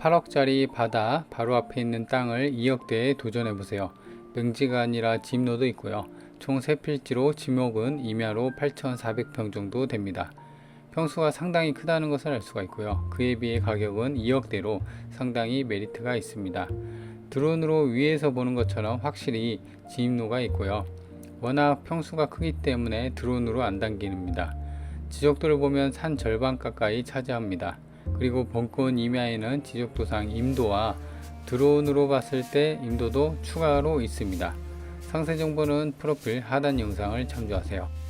8억짜리 바다 바로 앞에 있는 땅을 2억대에 도전해보세요. 명지가 아니라 지임로도 있고요. 총 3필지로 지목은 임야로 8,400평 정도 됩니다. 평수가 상당히 크다는 것을 알 수가 있고요. 그에 비해 가격은 2억대로 상당히 메리트가 있습니다. 드론으로 위에서 보는 것처럼 확실히 지임로가 있고요. 워낙 평수가 크기 때문에 드론으로 안 당깁니다. 지적도를 보면 산 절반 가까이 차지합니다. 그리고 벙커원 임야에는 지적도상 임도와 드론으로 봤을 때 임도도 추가로 있습니다. 상세 정보는 프로필 하단 영상을 참조하세요.